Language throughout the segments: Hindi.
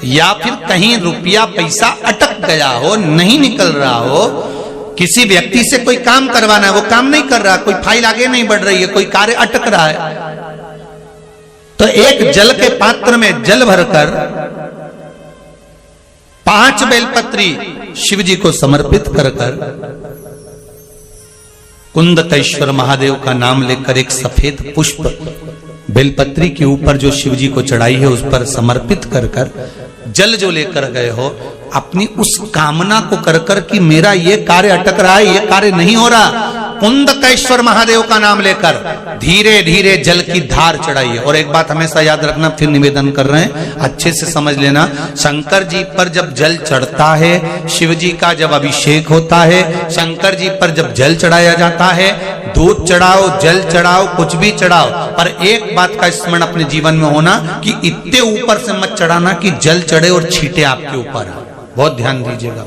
या फिर कहीं रुपया पैसा अटक गया हो, नहीं निकल रहा हो, किसी व्यक्ति से कोई काम करवाना है, वो काम नहीं कर रहा, कोई फाइल आगे नहीं बढ़ रही है, कोई कार्य अटक रहा है, तो एक जल के पात्र में जल भरकर 5 बेलपत्री शिव जी को समर्पित कर कुंदकेश्वर महादेव का नाम लेकर एक सफेद पुष्प बेलपत्री के ऊपर जो शिव जी को चढ़ाई है उस पर समर्पित कर जल जो लेकर गए हो, अपनी उस कामना को कर कि मेरा ये कार्य अटक रहा है, ये कार्य नहीं हो रहा, कुंदकेश्वर महादेव का नाम लेकर धीरे धीरे जल की धार चढ़ाइए। और एक बात हमेशा याद रखना, फिर निवेदन कर रहे हैं, अच्छे से समझ लेना, शंकर जी पर जब जल चढ़ता है, शिव जी का जब अभिषेक होता है, शंकर जी पर जब जल चढ़ाया जाता है, दूध चढ़ाओ, जल चढ़ाओ, कुछ भी चढ़ाओ, पर एक बात का स्मरण अपने जीवन में होना कि इतने ऊपर से मत चढ़ाना कि जल चढ़े और छींटे आपके ऊपर आ। बहुत ध्यान दीजिएगा।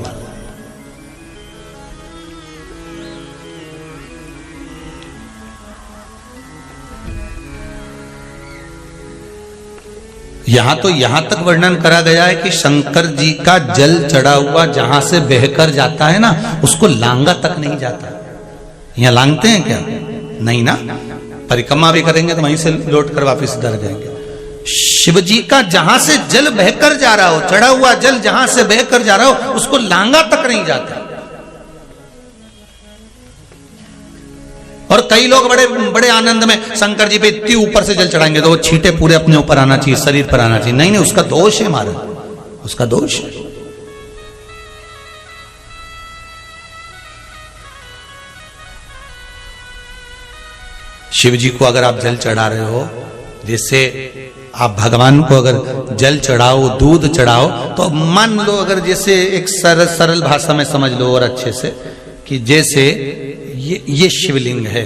यहां तक वर्णन करा गया है कि शंकर जी का जल चढ़ा हुआ जहां से बहकर जाता है ना, उसको लांगा तक नहीं जाता। यहां लांगते हैं क्या? नहीं ना, परिक्रमा भी करेंगे तो वहीं से लौट कर वापिस इधर जाएंगे। शिव जी का जहां से जल बहकर जा रहा हो, चढ़ा हुआ जल जहां से बहकर जा रहा हो, उसको लांगा तक नहीं जाता। और कई लोग बड़े बड़े आनंद में शंकर जी पे इतनी ऊपर से जल चढ़ाएंगे तो वो छींटे पूरे अपने ऊपर आना चाहिए, शरीर पर आना चाहिए। नहीं नहीं, उसका दोष है महाराज, उसका दोष है। शिव जी को अगर आप जल चढ़ा रहे हो, जैसे आप भगवान को अगर जल चढ़ाओ, दूध चढ़ाओ, तो मान लो अगर जैसे एक सरल भाषा में समझ लो और अच्छे से, कि जैसे ये शिवलिंग है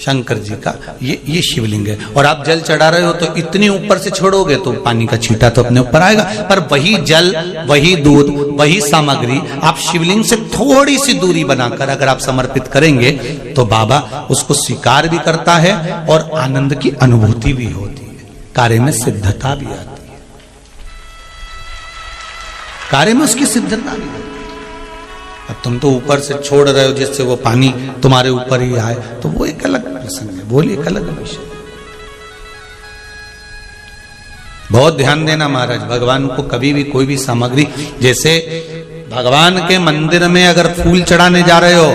शंकर जी का, ये शिवलिंग है, और आप जल चढ़ा रहे हो तो इतनी ऊपर से छोड़ोगे तो पानी का छींटा तो अपने ऊपर आएगा, पर वही जल, वही दूध, वही सामग्री आप शिवलिंग से थोड़ी सी दूरी बनाकर अगर आप समर्पित करेंगे तो बाबा उसको स्वीकार भी करता है और आनंद की अनुभूति भी होती है, कार्य में सिद्धता भी आती है, कार्य में उसकी सिद्धता भी होती है। अब तुम तो ऊपर से छोड़ रहे हो जिससे वो पानी तुम्हारे ऊपर ही आए, तो वो एक अलग प्रसंग है, वो एक अलग विषय। बहुत ध्यान देना महाराज, भगवान को कभी भी कोई भी सामग्री, जैसे भगवान के मंदिर में अगर फूल चढ़ाने जा रहे हो,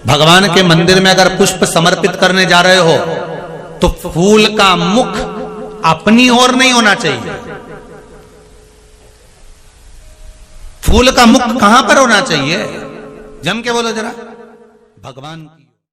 भगवान के मंदिर में अगर पुष्प समर्पित करने जा रहे हो, तो फूल का मुख अपनी ओर नहीं होना चाहिए। फूल का मुख कहां पर होना चाहिए? जम के बोलो जरा, भगवान की